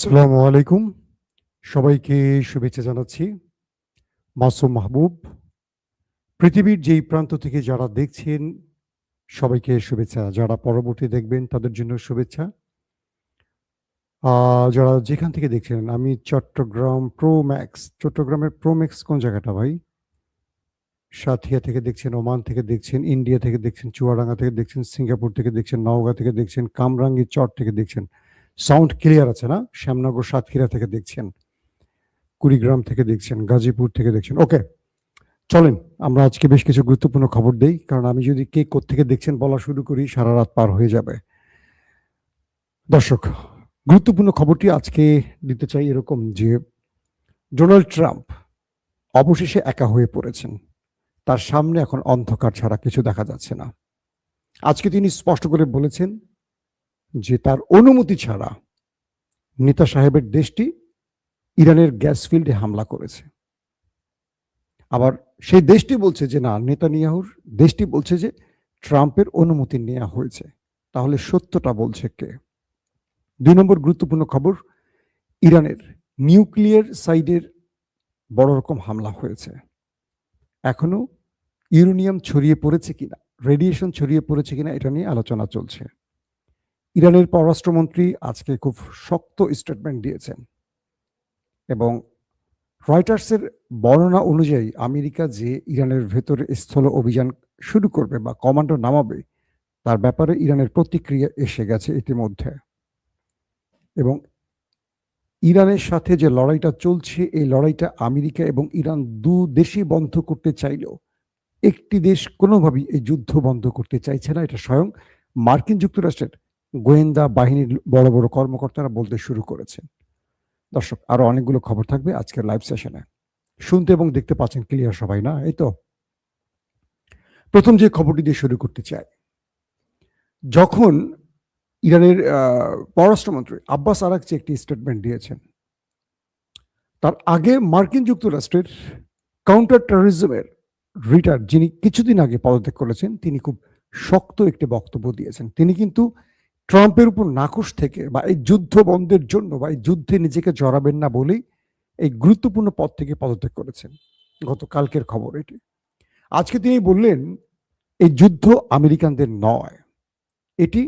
আসসালামু আলাইকুম। সবাইকে শুভেচ্ছা জানাচ্ছি। মাসুম মাহবুব। পৃথিবীর যেই প্রান্ত থেকে যারা দেখছেন সবাইকে শুভেচ্ছা। যারা পরবর্তী দেখবেন তাদের জন্য শুভেচ্ছা। আ যারা যেখান থেকে দেখছেন, আমি চট্টগ্রাম প্রোম্যাক্স। চট্টগ্রামের প্রোম্যাক্স কোন জায়গাটা ভাই? সাঁথিয়া থেকে দেখছেন, ওমান থেকে দেখছেন, ইন্ডিয়া থেকে দেখছেন, চুয়াডাঙ্গা থেকে দেখছেন, সিঙ্গাপুর থেকে দেখছেন, নওগাঁ থেকে দেখছেন, কামরাঙ্গী চর থেকে দেখছেন। সাউন্ড ক্লিয়ার আছে না? শ্যামনগর, সাতক্ষীরা থেকে দেখছেন, কুড়িগ্রাম থেকে দেখছেন, গাজীপুর থেকে দেখছেন। ওকে, চলেন আমরা আজকে বেশ কিছু গুরুত্বপূর্ণ খবর দেই, কারণ আমি যদি কে কোত্থেকে দেখছেন বলা শুরু করি সারা রাত পার হয়ে যাবে। দর্শক, গুরুত্বপূর্ণ খবরটি আজকে দিতে চাই এরকম যে ডোনাল্ড ট্রাম্প অবশেষে একা হয়ে পড়েছেন। তার সামনে এখন অন্ধকার ছাড়া কিছু দেখা যাচ্ছে না। আজকে তিনি স্পষ্ট করে বলেছেন যে তার অনুমতি ছাড়া নেতা সাহেবের দেশটি ইরানের গ্যাস ফিল্ডে হামলা করেছে। আবার সেই দেশটি বলছে যে না, নেতানিয়াহুর দেশটি বলছে যে ট্রাম্পের অনুমতি নেওয়া হয়েছে। তাহলে সত্যটা বলছে কে? ২ নম্বর গুরুত্বপূর্ণ খবর, ইরানের নিউক্লিয়ার সাইডের বড় রকম হামলা হয়েছে। এখনো ইউরেনিয়াম ছড়িয়ে পড়েছে কিনা, রেডিয়েশন ছড়িয়ে পড়েছে কিনা, এটা নিয়ে আলোচনা চলছে। ইরানের পররাষ্ট্রমন্ত্রী আজকে খুব শক্ত স্টেটমেন্ট দিয়েছেন এবং রয়টার্সের বর্ণনা অনুযায়ী আমেরিকা যে ইরানের ভেতরে স্থল অভিযান শুরু করবে বা কমান্ডো নামাবে, তার ব্যাপারে ইরানের প্রতিক্রিয়া এসে গেছে ইতিমধ্যে। এবং ইরানের সাথে যে লড়াইটা চলছে, এই লড়াইটা আমেরিকা এবং ইরান দু দেশই বন্ধ করতে চাইলেও একটি দেশ কোনোভাবেই এই যুদ্ধ বন্ধ করতে চাইছে না। এটা স্বয়ং মার্কিন যুক্তরাষ্ট্রের গোয়েন্দা বাহিনীর বড় বড় কর্মকর্তারা বলতে শুরু করেছেন। দর্শক, আরো অনেকগুলো খবর থাকবে আজকের লাইভ সেশনে। শুনতে এবং দেখতে পাচ্ছেন ক্লিয়ার সবাই, না? এই তো প্রথম যে খবরটি দিয়ে শুরু করতে চাই, যখন ইরানের পররাষ্ট্রমন্ত্রী আব্বাস আরাকচি একটি স্টেটমেন্ট দিয়েছেন, তার আগে মার্কিন যুক্তরাষ্ট্রের কাউন্টার টেররিজমের রিটার, যিনি কিছুদিন আগে পদত্যাগ করেছেন, তিনি খুব শক্ত একটি বক্তব্য দিয়েছেন। তিনি কিন্তু ট্রাম্পের উপর নাখোশ থেকে বা এই যুদ্ধ বন্ধের জন্য বা এই যুদ্ধে নিজেকে জড়াবেন না বলেই এই গুরুত্বপূর্ণ পদ থেকে পদত্যাগ করেছেন। গতকালকের খবর এটি। আজকে তিনি বললেন এই যুদ্ধ আমেরিকানদের নয়, এটি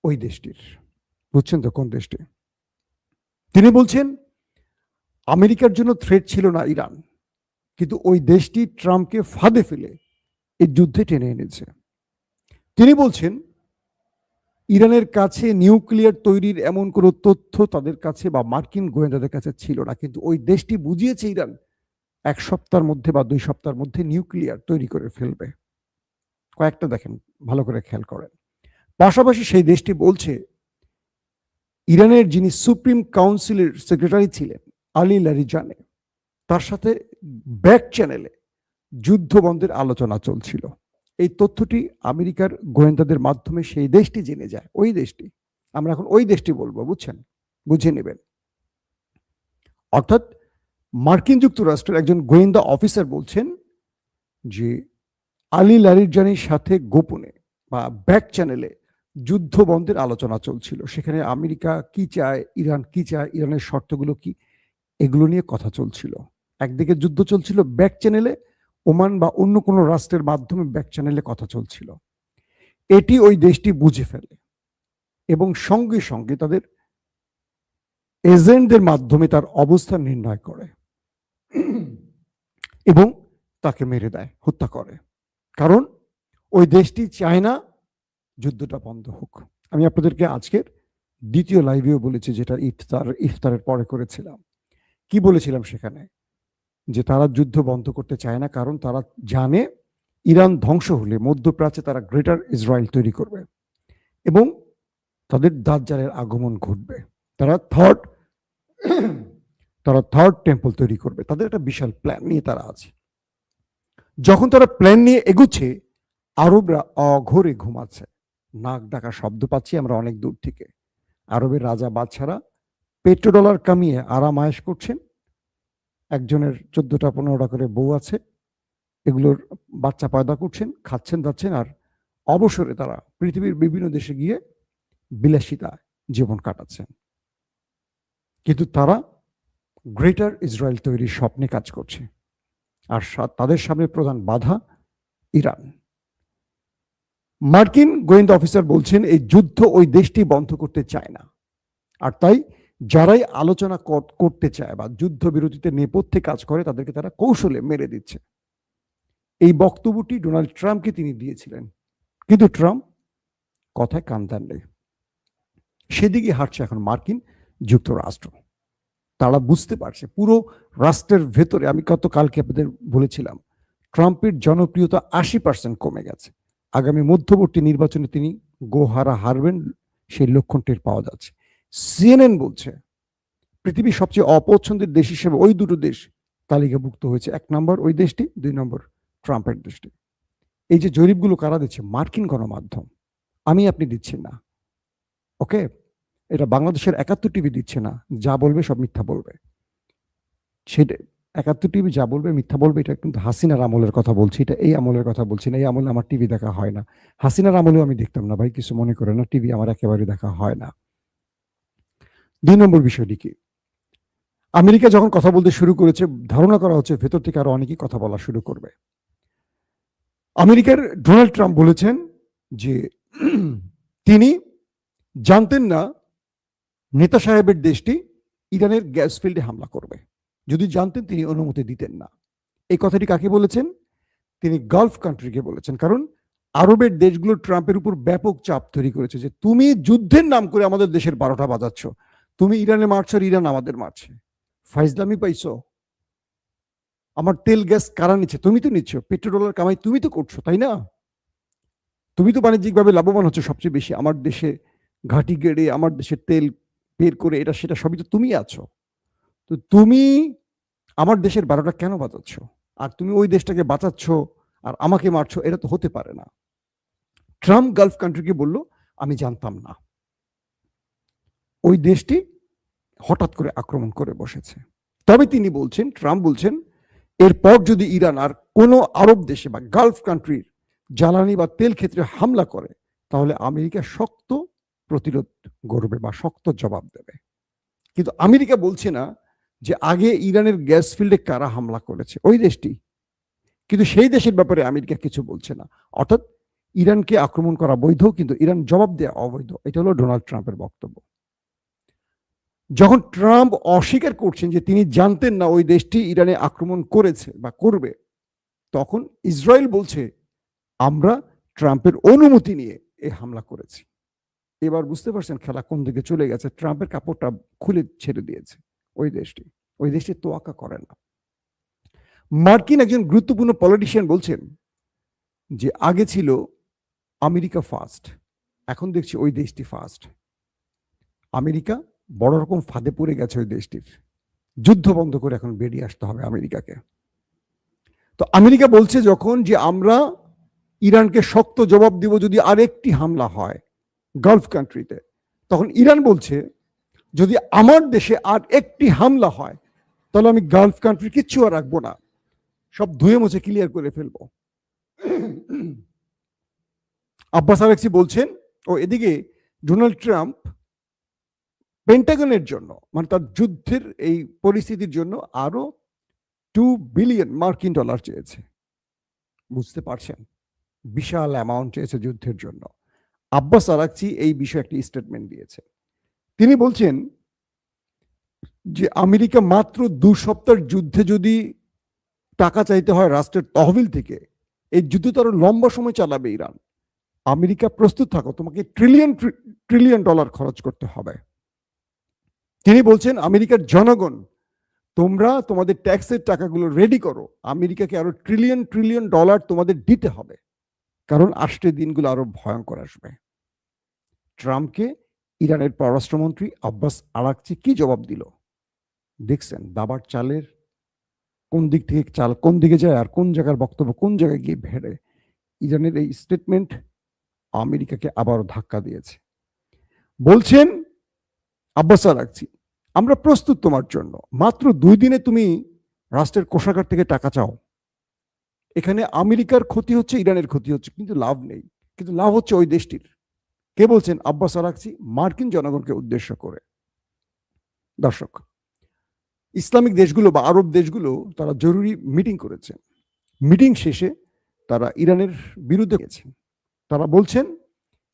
ওই দেশটির। বুঝছেন তো কোন দেশটি? তিনি বলছেন আমেরিকার জন্য থ্রেট ছিল না ইরান, কিন্তু ওই দেশটি ট্রাম্পকে ফাঁদে ফেলে এই যুদ্ধে টেনে এনেছে। তিনি বলছেন ইরানের কাছে নিউক্লিয়ার তৈরির এমন কোনো তথ্য তাদের কাছে বা মার্কিন গোয়েন্দাদের কাছে ছিল না, কিন্তু ওই দেশটি বুঝিয়েছে ইরান 1 সপ্তাহের মধ্যে বা 2 সপ্তাহের মধ্যে নিউক্লিয়ার তৈরি করে ফেলবে। কয়েকটা দেখেন, ভালো করে খেয়াল করেন। পাশাপাশি সেই দেশটি বলছে ইরানের যিনি সুপ্রিম কাউন্সিলের সেক্রেটারি ছিলেন আলী লারিজানি, তার সাথে ব্যাক চ্যানেলে যুদ্ধ বন্ধের আলোচনা চলছিল। এই তথ্যটি আমেরিকার গোয়েন্দাদের মাধ্যমে সেই দেশটি জেনে যায়। ওই দেশটি, আমরা এখন ওই দেশটি বলবো, বুঝছেন? বুঝে নেবেন। অর্থাৎ মার্কিন যুক্তরাষ্ট্রের একজন গোয়েন্দা অফিসার বলছেন যে আলী লারিজানির সাথে গোপনে বা ব্যাক চ্যানেলে যুদ্ধ বন্ধের আলোচনা চলছিল। সেখানে আমেরিকা কি চায়, ইরান কি চায়, ইরানের শর্তগুলো কি, এগুলো নিয়ে কথা চলছিল। একদিকে যুদ্ধ চলছিল ব্যাক চ্যানেলে, ওমান বা অন্য কোনো রাষ্ট্রের মাধ্যমে ব্যাক চ্যানেলে কথা চলছিল। এটি ওই দেশটি বুঝে ফেলে এবং সঙ্গে সঙ্গে তাদের এজেন্টদের মাধ্যমে তার অবস্থান নির্ণয় করে এবং তাকে মেরে দেয়, হত্যা করে। কারণ ওই দেশটি চায় না যুদ্ধটা বন্ধ হোক। আমি আপনাদেরকে আজকের দ্বিতীয় লাইভেও বলেছি, যেটা ইফতারের পরে করেছিলাম। কি বলেছিলাম সেখানে? যে তারা যুদ্ধ বন্ধ করতে চায় না, কারণ তারা জানে ইরান ধ্বংস হলে মধ্যপ্রাচ্যে তারা গ্রেটার ইসরায়েল তৈরি করবে এবং তাদের দাজ্জালের আগমন ঘটবে। তারা থার্ড টেম্পল তৈরি করবে। তাদের একটা বিশাল প্ল্যান নিয়ে তারা আছে। যখন তারা প্ল্যান নিয়ে এগুচ্ছে, আরবরা অঘোরে ঘুমাচ্ছে। নাক ডাকা শব্দ পাচ্ছি আমরা অনেক দূর থেকে। আরবের রাজা বাদশারা পেট্রোডলার কামিয়ে আরাম আয়েশ করছেন। একজনের 14টা 15টা করে বউ আছে, এগুলোর বাচ্চা পয়দা করছেন, খাচ্ছেন যাচ্ছেন, আর অবসরে তারা পৃথিবীর বিভিন্ন দেশে গিয়ে বিলাসিতা জীবন কাটাচ্ছেন। কিন্তু তারা গ্রেটার ইসরায়েল তৈরির স্বপ্নে কাজ করছে। আর তাদের সামনে প্রধান বাধা ইরান। মার্কিন গোয়েন্দা অফিসার বলছেন এই যুদ্ধ ওই দেশটি বন্ধ করতে চায় না, আর তাই যারাই আলোচনা করতে চায় বা যুদ্ধবিরতিতে নেপথ্যে কাজ করে তাদেরকে তারা কৌশলে মেরে দিচ্ছে। এই বক্তব্যটি ডোনাল্ড ট্রাম্পকে তিনি দিয়েছিলেন, কিন্তু ট্রাম্প কথায় কান দেন নেই। সেদিকে হাঁটছে এখন মার্কিন যুক্তরাষ্ট্র। তারা বুঝতে পারছে পুরো রাষ্ট্রের ভেতরে, আমি কালকে আপনাদের বলেছিলাম, ট্রাম্পের জনপ্রিয়তা 80% কমে গেছে। আগামী মধ্যবর্তী নির্বাচনে তিনি গোহারা হারবেন, সেই লক্ষণ টের পাওয়া যাচ্ছে। সিএনএন বলছে পৃথিবীর সবচেয়ে অপছন্দের দেশ হিসেবে ওই দুটো দেশ তালিকাভুক্ত হয়েছে। 1 নম্বর ওই দেশটি, 2 নম্বর ট্রাম্পের দেশটি। এই যে জরিপগুলো কারা দিচ্ছে? মার্কিন গণমাধ্যম, আমি আপনি দিচ্ছি না। ওকে, এটা বাংলাদেশের 71 টিভি দিচ্ছে না। যা বলবে সব মিথ্যা বলবে। সেটা 71 টিভি যা বলবে মিথ্যা বলবে। এটা কিন্তু হাসিনার আমলের কথা বলছি, এটা এই আমলের কথা বলছি না। এই আমলে আমার টিভি দেখা হয় না। হাসিনার আমলেও আমি দেখতাম না ভাই, কিছু মনে করে না। টিভি আমার একেবারে দেখা হয় না। 2 নম্বর বিষয়টি কি, আমেরিকা যখন কথা বলতে শুরু করেছে, ধারণা করা হচ্ছে ভেতর থেকে আরো অনেকেই কথা বলা শুরু করবে। আমেরিকার ডোনাল্ড ট্রাম্প বলেছেন যে তিনি জানতেন না নেতা সাহেবের দেশটি ইরানের গ্যাস ফিল্ডে হামলা করবে। যদি জানতেন তিনি অনুমতি দিতেন না। এই কথাটি কাকে বলেছেন? তিনি গালফ কান্ট্রিকে বলেছেন। কারণ আরবের দেশগুলো ট্রাম্পের উপর ব্যাপক চাপ তৈরি করেছে যে তুমি যুদ্ধের নাম করে আমাদের দেশের 12টা বাজাচ্ছ, তুমি ইরানে মারছো আর ইরান আমাদের মারছে। ফাইজলামি পাইছো? আমার তেল গ্যাস কারা নিচ্ছে? তুমি তো নিচ্ছ। পেট্রোডলার কামাই তুমি তো করছো, তাই না? তুমি তো বাণিজ্যিকভাবে লাভবান হচ্ছে সবচেয়ে বেশি। আমার দেশে ঘাঁটি গেড়ে আমার দেশের তেল বের করে এটা সেটা সবই তো তুমি আছো। তো তুমি আমার দেশের 12টা কেন বাঁচাচ্ছ? আর তুমি ওই দেশটাকে বাঁচাচ্ছ আর আমাকে মারছো, এটা তো হতে পারে না। ট্রাম্প গালফ কান্ট্রিকে বলল আমি জানতাম না। ওই দেশটি হঠাৎ করে আক্রমণ করে বসেছে। তবে তিনি বলছেন, ট্রাম্প বলছেন, এরপর যদি ইরান আর কোনো আরব দেশে বা গালফ কান্ট্রির জ্বালানি বা তেল ক্ষেত্রে হামলা করে, তাহলে আমেরিকা শক্ত প্রতিরোধ গড়বে বা শক্ত জবাব দেবে। কিন্তু আমেরিকা বলছে না যে আগে ইরানের গ্যাস ফিল্ডে কারা হামলা করেছে, ওই দেশটি। কিন্তু সেই দেশের ব্যাপারে আমেরিকা কিছু বলছে না। অর্থাৎ ইরানকে আক্রমণ করা বৈধ, কিন্তু ইরান জবাব দেওয়া অবৈধ। এটা হলো ডোনাল্ড ট্রাম্পের বক্তব্য। যখন ট্রাম্প অস্বীকার করছেন যে তিনি জানতেন না ওই দেশটি ইরানে আক্রমণ করেছে বা করবে, তখন ইসরায়েল বলছে আমরা ট্রাম্পের অনুমতি নিয়ে এই হামলা করেছি। এবার বুঝতে পারছেন খেলা কোন দিকে চলে গেছে। ট্রাম্পের কাপড়টা খুলে ছেড়ে দিয়েছে ওই দেশটি। ওই দেশটি তোয়াক্কা করে না। মার্কিন একজন গুরুত্বপূর্ণ পলিটিশিয়ান বলছেন যে আগে ছিল আমেরিকা ফার্স্ট, এখন দেখছি ওই দেশটি ফার্স্ট। আমেরিকা বড় রকম ফাঁদে পড়ে গেছে ওই দেশটির। যুদ্ধ বন্ধ করে এখন বেরিয়ে আসতে হবে আমেরিকাকে। তো আমেরিকা বলছে যখন যে আমরা ইরানকে শক্ত জবাব দিব যদি আরেকটি হামলা হয় গালফ কান্ট্রিতে, তখন ইরান বলছে যদি আমার দেশে আর একটি হামলা হয় তাহলে আমি গালফ কান্ট্রি কিচ্ছু আর রাখবো না, সব ধুয়ে মুছে ক্লিয়ার করে ফেলবো। আব্বাস আরাকচি বলছেন। ও এদিকে ডোনাল্ড ট্রাম্প পেন্টাগনের জন্য, মানে তার যুদ্ধের এই পরিস্থিতির জন্য আরো $2 বিলিয়ন মার্কিন ডলার চেয়েছে। বুঝতে পারছেন, বিশাল অ্যামাউন্ট চেয়েছে যুদ্ধের জন্য। আব্বাস আরাকচি এই বিষয়ে একটি স্টেটমেন্ট দিয়েছে। তিনি বলছেন যে আমেরিকা মাত্র 2 সপ্তাহের যুদ্ধে যদি টাকা চাইতে হয় রাষ্ট্রের তহবিল থেকে, এই যুদ্ধ তো আরো লম্বা সময় চালাবে ইরান। আমেরিকা প্রস্তুত থাকো, তোমাকে ট্রিলিয়ন ডলার খরচ করতে হবে। তিনি বলছেন আমেরিকার জনগণ তোমরা তোমাদের ট্যাক্সের টাকাগুলো রেডি করো, আমেরিকাকে আরো ট্রিলিয়ন ডলার তোমাদের দিতে হবে, কারণ আসছে দিনগুলো আরো ভয়ঙ্কর আসবে। ট্রাম্পকে ইরানের পররাষ্ট্রমন্ত্রী আব্বাস আরাকচি কি জবাব দিল দেখছেন? দাবার চালের কোন দিক থেকে চাল কোন দিকে যায় আর কোন জায়গার বক্তব্য কোন জায়গায় গিয়ে ভেড়ে। ইরানের এই স্টেটমেন্ট আমেরিকাকে আবারও ধাক্কা দিয়েছে। বলছেন আব্বাস আরাকচি আমরা প্রস্তুত তোমার জন্য, মাত্র 2 দিনে তুমি রাষ্ট্রের কোষাগার থেকে টাকা চাও। এখানে আমেরিকার ক্ষতি হচ্ছে, ইরানের ক্ষতি হচ্ছে, কিন্তু লাভ নেই, কিন্তু লাভ হচ্ছে ওই দেশটির। কে বলছেন? আব্বাস আরাকচি মার্কিন জনগণকে উদ্দেশ্য করে। দর্শক, ইসলামিক দেশগুলো বা আরব দেশগুলো তারা জরুরি মিটিং করেছে। মিটিং শেষে তারা ইরানের বিরুদ্ধে গেছেন। তারা বলছেন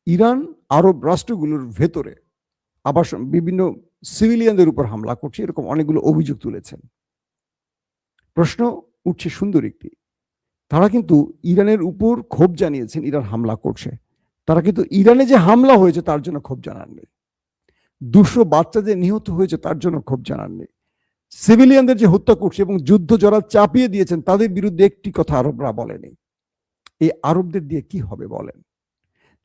ইরান আরব রাষ্ট্রগুলোর ভেতরে আবাসন বিভিন্ন সিভিলিয়ানদের উপর হামলা করছে, এরকম অনেকগুলো অভিযোগ তুলেছেন। প্রশ্ন উঠছে সুন্দর একটি, তারা কিন্তু ইরানের উপর ক্ষোভ জানিয়েছেন ইরান হামলা করছে, তারা কিন্তু ইরানে যে হামলা হয়েছে তার জন্য ক্ষোভ জানাননি, 200 বাচ্চা যে নিহত হয়েছে তার জন্য ক্ষোভ জানাননি, সিভিলিয়ানদের যে হত্যা করছে এবং যুদ্ধ যারা চাপিয়ে দিয়েছেন তাদের বিরুদ্ধে একটি কথা আরবরা বলেনি। এই আরবদের দিয়ে কি হবে বলেন?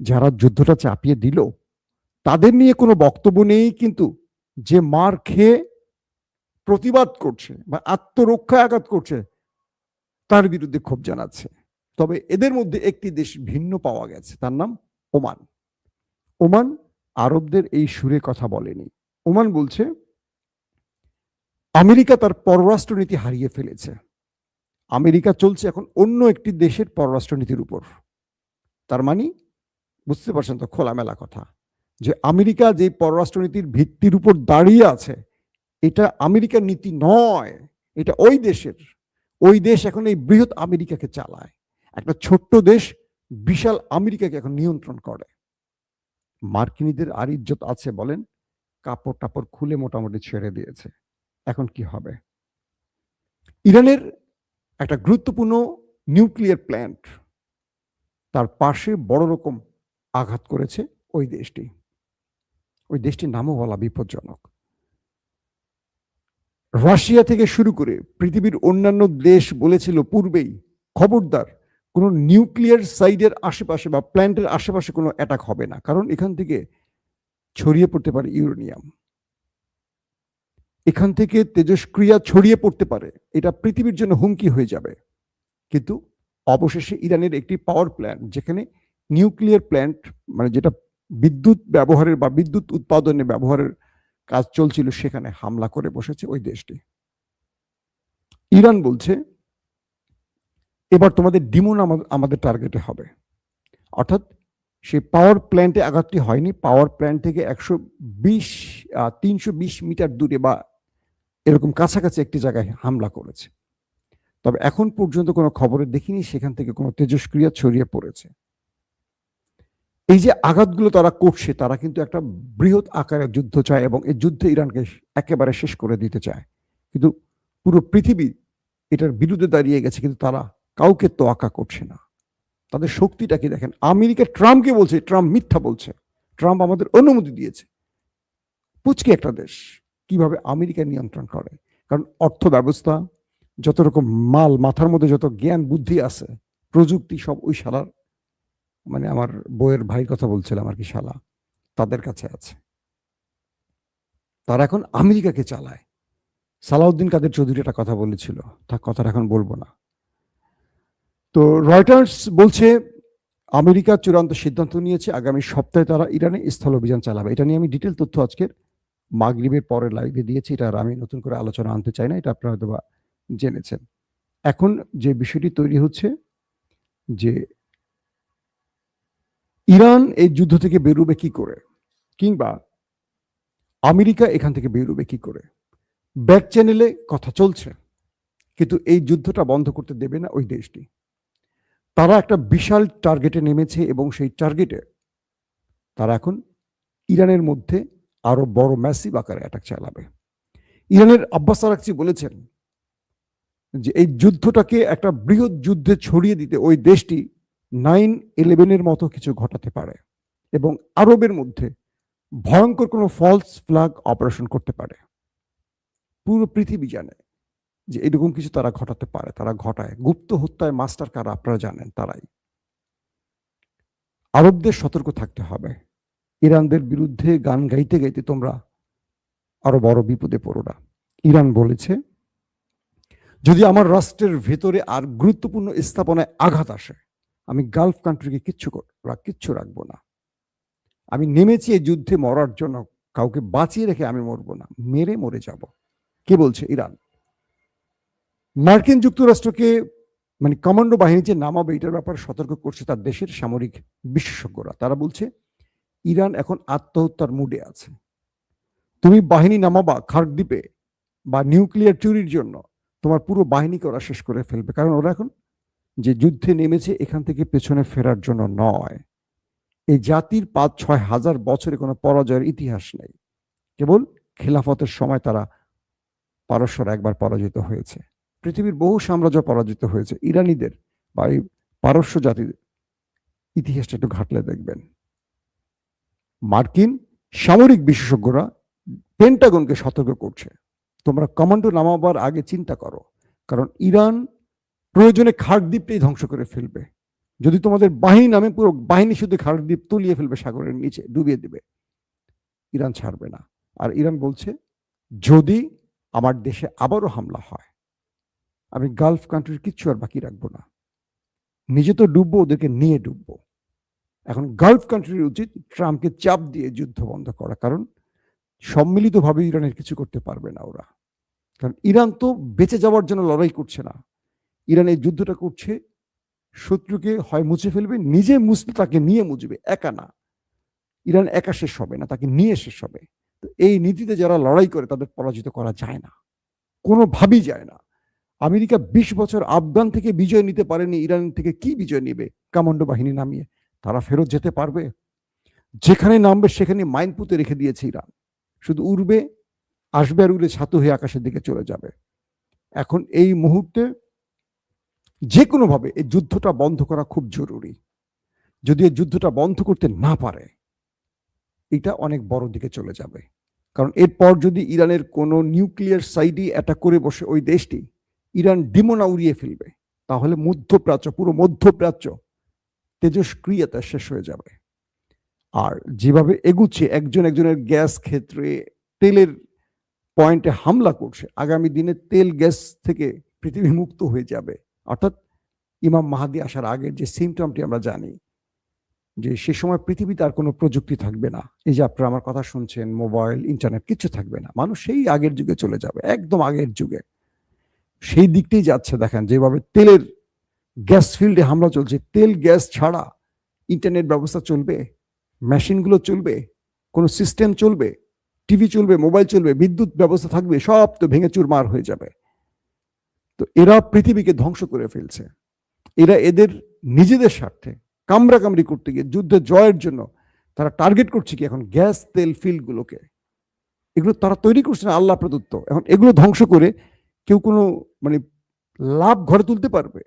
যারা যুদ্ধটা চাপিয়ে দিল তাদের নিয়ে কোনো বক্তব্য নেই, কিন্তু যে মার খেয়ে প্রতিবাদ করছে বা আত্মরক্ষায় আঘাত করছে তার বিরুদ্ধে ক্ষোভ জানাচ্ছে। তবে এদের মধ্যে একটি দেশ ভিন্ন পাওয়া গেছে, তার নাম ওমান। ওমান আরবদের এই সুরে কথা বলেনি। ওমান বলছে আমেরিকা তার পররাষ্ট্রনীতি হারিয়ে ফেলেছে, আমেরিকা চলছে এখন অন্য একটি দেশের পররাষ্ট্রনীতির উপর। তার মানে বুঝতে পারছেন তো, খোলামেলা কথা, যে আমেরিকা যে পররাষ্ট্রনীতির ভিত্তির উপর দাঁড়িয়ে আছে এটা আমেরিকার নীতি নয়, এটা ওই দেশের। ওই দেশ এখন এই বৃহৎ আমেরিকাকে চালায়, একটা ছোট্ট দেশ বিশাল আমেরিকাকে এখন নিয়ন্ত্রণ করে। মার্কিনীদের আর ইজ্জত আছে বলেন? কাপড় টাপড় খুলে মোটামুটি ছেড়ে দিয়েছে। এখন কি হবে? ইরানের একটা গুরুত্বপূর্ণ নিউক্লিয়ার প্ল্যান্ট, তার পাশে বড় রকম আঘাত করেছে ওই দেশটি। ওই দেশটির নামও বলা বিপজ্জনক। রাশিয়া থেকে শুরু করে পৃথিবীর অন্যান্য দেশ বলেছিল পূর্বেই, খবরদার কোনো নিউক্লিয়ার সাইডের আশেপাশে বা প্ল্যান্টের আশেপাশে কোনো অ্যাটাক হবে না, কারণ এখান থেকে ছড়িয়ে পড়তে পারে ইউরেনিয়াম, এখান থেকে তেজস্ক্রিয়া ছড়িয়ে পড়তে পারে, এটা পৃথিবীর জন্য হুমকি হয়ে যাবে। কিন্তু অবশেষে ইরানের একটি পাওয়ার প্ল্যান্ট, যেখানে নিউক্লিয়ার প্ল্যান্ট মানে যেটা বিদ্যুৎ ব্যবহারের বা বিদ্যুৎ উৎপাদনে ব্যবহারের কাজ চলছিল, সেখানে হামলা করে বসেছে ওই দেশটি। ইরান বলছে এবার তোমাদের ডিমন আমাদের টার্গেটে হবে, অর্থাৎ সেই পাওয়ার প্ল্যান্টে আঘাতটি হয়নি, পাওয়ার প্ল্যান্ট থেকে 320 মিটার দূরে বা এরকম কাছাকাছি একটি জায়গায় হামলা করেছে। তবে এখন পর্যন্ত কোনো খবরে দেখিনি সেখান থেকে কোনো তেজস্ক্রিয়া ছড়িয়ে পড়েছে। এই যে আঘাতগুলো তারা করছে, তারা কিন্তু একটা বৃহৎ আকারের যুদ্ধ চায় এবং এই যুদ্ধে ইরানকে একেবারে শেষ করে দিতে চায়। কিন্তু পুরো পৃথিবী এটার বিরুদ্ধে দাঁড়িয়ে গেছে, কিন্তু তারা কাউকে তোয়াক্কা করছে না। তাদের শক্তিটা কি দেখেন, আমেরিকা ট্রাম্পকে বলছে, ট্রাম্প মিথ্যা বলছে, ট্রাম্প আমাদের অনুমতি দিয়েছে। পুচকে একটা দেশ কিভাবে আমেরিকা নিয়ন্ত্রণ করে? কারণ অর্থ ব্যবস্থা, যত রকম মাল, মাথার মধ্যে যত জ্ঞান বুদ্ধি আছে, প্রযুক্তি, সব ওই শালার, মানে আমার বইয়ের ভাইয়ের কথা বলছিলাম আর কি, শালা তাদের কাছে আছে। তারা এখন আমেরিকাকে চালায়। সালাউদ্দিন কাদের চৌধুরী একটা কথা বলেছিল, তার কথাটা এখন বলবো না। তো রয়টার্স বলছে আমেরিকা চূড়ান্ত সিদ্ধান্ত নিয়েছে আগামী সপ্তাহে তারা ইরানে স্থল অভিযান চালাবে। এটা নিয়ে আমি ডিটেল তথ্য আজকের মাগরিবের পরে লাইভে দিয়েছি, এটা আর আমি নতুন করে আলোচনা আনতে চাই না, এটা আপনারা হয়তো বা জেনেছেন। এখন যে বিষয়টি তৈরি হচ্ছে যে ইরান এই যুদ্ধ থেকে বেরোবে কি করে, কিংবা আমেরিকা এখান থেকে বেরোবে কি করে। ব্যাক চ্যানেলে কথা চলছে, কিন্তু এই যুদ্ধটা বন্ধ করতে দেবে না ওই দেশটি। তারা একটা বিশাল টার্গেটে নেমেছে এবং সেই টার্গেটে তারা এখন ইরানের মধ্যে আরো বড় ম্যাসিভ আকারে অ্যাটাক চালাবে। ইরানের আব্বাস আরাকচি বলেছেন যে এই যুদ্ধটাকে একটা বৃহৎ যুদ্ধে ছড়িয়ে দিতে ওই দেশটি 9/11-এর মতো কিছু ঘটাতে পারে এবং আরবের মধ্যে ভয়ঙ্কর কোনো ফলস ফ্ল্যাগ অপারেশন করতে পারে। পুরো পৃথিবী জানে যে এরকম কিছু তারা ঘটাতে পারে, তারা ঘটায়। গুপ্ত হত্যায় মাস্টার কারা আপনারা জানেন, তারাই। আরবদের সতর্ক থাকতে হবে, ইরানদের বিরুদ্ধে গান গাইতে গাইতে তোমরা আরো বড় বিপদে পড়ো না। ইরান বলেছে যদি আমার রাষ্ট্রের ভেতরে আর গুরুত্বপূর্ণ স্থাপনায় আঘাত আসে, আমি গালফ কান্ট্রিকে কিচ্ছু রাখবো না। আমি নেমেছি এই যুদ্ধে মরার জন্য, কাউকে বাঁচিয়ে রেখে আমি মরবো না, মেরে মরে যাব। কে বলছে? ইরান। মার্কিন যুক্তরাষ্ট্রকে মানে কমান্ডো বাহিনী যে নামাবে এটার ব্যাপারে সতর্ক করছে তার দেশের সামরিক বিশেষজ্ঞরা। তারা বলছে ইরান এখন আত্মহত্যার মুডে আছে। তো তুমি বাহিনী নামাবা খার্ক দ্বীপে বা নিউক্লিয়ার চুরির জন্য, তোমার পুরো বাহিনীকে ওরা শেষ করে ফেলবে। কারণ ওরা এখন যে যুদ্ধে নেমেছে এখান থেকে পেছনে ফেরার জন্য নয়। এই জাতির 5-6 হাজার বছরে কোনো পরাজয়ের ইতিহাস নেই। কেবল খেলাফতের সময় তারা পারস্যরা একবার পরাজিত হয়েছে। পৃথিবীর বহু সাম্রাজ্য পরাজিত হয়েছে। ইরানিদের বা এই পারস্য জাতির ইতিহাসটা একটু ঘাটলে দেখবেন। মার্কিন সামরিক বিশেষজ্ঞরা পেন্টাগনকে সতর্ক করছে, তোমরা কমান্ডো নামাবার আগে চিন্তা করো, কারণ ইরান প্রয়োজনে খার্ক দ্বীপটাই ধ্বংস করে ফেলবে। যদি তোমাদের বাহিনী নামে, পুরো বাহিনী শুধু খার্ক দ্বীপ তলিয়ে ফেলবে, সাগরের নিচে ডুবিয়ে দিবে, ইরান ছাড়বে না। আর ইরান বলছে, যদি আমার দেশে আবারও হামলা হয়, আমি গালফ কান্ট্রির কিচ্ছু আর বাকি রাখবো না। নিজে তো ডুববো, ওদেরকে নিয়ে ডুববো। এখন গালফ কান্ট্রির উচিত ট্রাম্পকে চাপ দিয়ে যুদ্ধ বন্ধ করা, কারণ সম্মিলিতভাবে ইরানের কিছু করতে পারবে না ওরা। কারণ ইরান তো বেঁচে যাওয়ার জন্য লড়াই করছে না, ইরান এই যুদ্ধটা করছে শত্রুকে হয় মুছে ফেলবে, নিজে মুছলে তাকে নিয়ে মুছবে, একা না। ইরান একা শেষ হবে না, তাকে নিয়ে শেষ হবে। তো এই নীতিতে যারা লড়াই করে তাদের পরাজিত করা যায় না, কোনোভাবেই যায় না। আমেরিকা 20 বছর আফগান থেকে বিজয় নিতে পারেনি, ইরান থেকে কি বিজয় নেবে কমান্ডো বাহিনী নামিয়ে? তারা ফেরত যেতে পারবে? যেখানে নামবে সেখানে মাইন পুঁতে রেখে দিয়েছে ইরান, শুধু উড়বে, আসবে আর উড়ে ছাতু হয়ে আকাশের দিকে চলে যাবে। এখন এই মুহূর্তে যে কোনোভাবে এই যুদ্ধটা বন্ধ করা খুব জরুরি। যদি এই যুদ্ধটা বন্ধ করতে না পারে, এটা অনেক বড় দিকে চলে যাবে। কারণ এরপর যদি ইরানের কোনো নিউক্লিয়ার সাইডই অ্যাটাক করে বসে ওই দেশটি, ইরান ডিমোনা উড়িয়ে ফেলবে, তাহলে মধ্যপ্রাচ্য, পুরো মধ্যপ্রাচ্য তেজস্ক্রিয়তা শেষ হয়ে যাবে। আর যেভাবে এগুচ্ছে, একজন একজনের গ্যাস ক্ষেত্রে, তেলের পয়েন্টে হামলা করছে, আগামী দিনে তেল গ্যাস থেকে পৃথিবী মুক্ত হয়ে যাবে। অর্থাৎ ইমাম মাহাদি আসার আগের যে সিমটমটি আমরা জানি, যে সে সময় পৃথিবীতে আর কোনো প্রযুক্তি থাকবে না। এই যে আপনারা আমার কথা শুনছেন, মোবাইল, ইন্টারনেট কিছু থাকবে না, মানুষ সেই আগের যুগে চলে যাবে, একদম আগের যুগে। সেই দিকটাই যাচ্ছে। দেখেন যেভাবে তেলের গ্যাস ফিল্ডে হামলা চলছে, তেল গ্যাস ছাড়া ইন্টারনেট ব্যবস্থা চলবে, মেশিনগুলো চলবে, কোনো সিস্টেম চলবে, টিভি চলবে, মোবাইল চলবে, বিদ্যুৎ ব্যবস্থা থাকবে, সব তো ভেঙে চুরমার হয়ে যাবে। তো এরা পৃথিবীকে ধ্বংস করে ফেলছে। এরা এদের নিজেদের স্বার্থে কামড়াকামড়ি করতে গিয়ে যুদ্ধে জয়ের জন্য তারা টার্গেট করছে কি এখন গ্যাস তেল ফিল্ডগুলোকে। এগুলো তারা তৈরি করছে না, আল্লাহ প্রদত্ত। এখন এগুলো ধ্বংস করে কেউ কোনো মানে লাভ ঘরে তুলতে পারবে?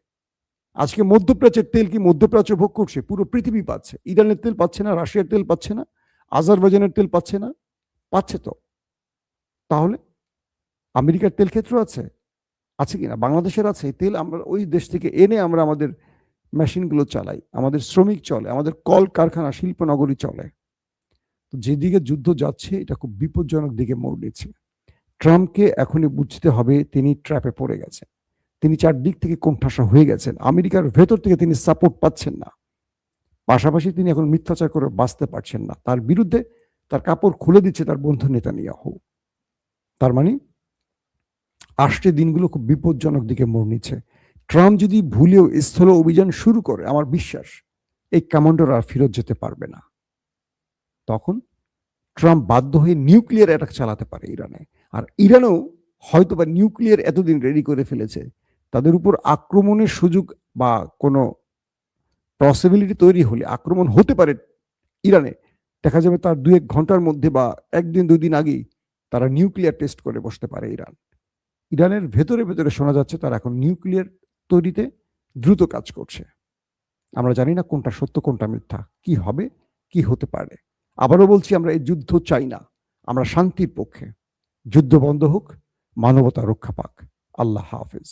আজকে মধ্যপ্রাচ্যের তেল কি মধ্যপ্রাচ্য ভোগ করছে? পুরো পৃথিবী পাচ্ছে। ইরানের তেল পাচ্ছে না, রাশিয়ার তেল পাচ্ছে না, আজারবাইজানের তেল পাচ্ছে না? পাচ্ছে তো। তাহলে আমেরিকার তেল ক্ষেত্র আছে, আছে কিনা? বাংলাদেশের আছে। এই তেল আমরা ওই দেশ থেকে এনে আমরা আমাদের মেশিনগুলো চালাই, আমাদের শ্রমিক চলে, আমাদের কল কারখানা, শিল্পনগরী চলে। তো যেদিকে যুদ্ধ যাচ্ছে এটা খুব বিপজ্জনক দিকে মোড় নিচ্ছে। ট্রাম্পকে এখনই বুঝতে হবে তিনি ট্র্যাপে পড়ে গেছেন। তিনি চারদিক থেকে কোণঠাসা হয়ে গেছেন, আমেরিকার ভেতর থেকে তিনি সাপোর্ট পাচ্ছেন না, পাশাপাশি তিনি এখন মিথ্যাচার করে বাঁচতে পারছেন না। তার বিরুদ্ধে তার কাপড় খুলে দিচ্ছে তার বন্ধু নেতানিয়াহু। তার মানে আসছে দিনগুলো খুব বিপজ্জনক দিকে মোড় নিচ্ছে। ট্রাম্প যদি ভুলেও স্থল অভিযান শুরু করে, আমার বিশ্বাস এই কমান্ডোরা আর ফেরত যেতে পারবে না। তখন ট্রাম্প বাধ্য হয়ে নিউক্লিয়ার অ্যাটাক চালাতে পারে ইরানে। আর ইরানও হয়তো বা নিউক্লিয়ার এতদিন রেডি করে ফেলেছে, তাদের উপর আক্রমণের সুযোগ বা কোনো পসিবিলিটি তৈরি হলে আক্রমণ হতে পারে ইরানে। দেখা যাবে তার 2-1 ঘন্টার মধ্যে বা একদিন 2 দিন আগেই তারা নিউক্লিয়ার টেস্ট করে বসতে পারে ইরান। ইরানের ভেতরে ভেতরে শোনা যাচ্ছে তারা এখন নিউক্লিয়ার তৈরিতে দ্রুত কাজ করছে। আমরা জানি না কোনটা সত্য কোনটা মিথ্যা, কি হবে কি হতে পারে। আবারও বলছি, আমরা এই যুদ্ধ চাই না, আমরা শান্তির পক্ষে। যুদ্ধ বন্ধ হোক, মানবতা রক্ষা পাক। আল্লাহ হাফেজ।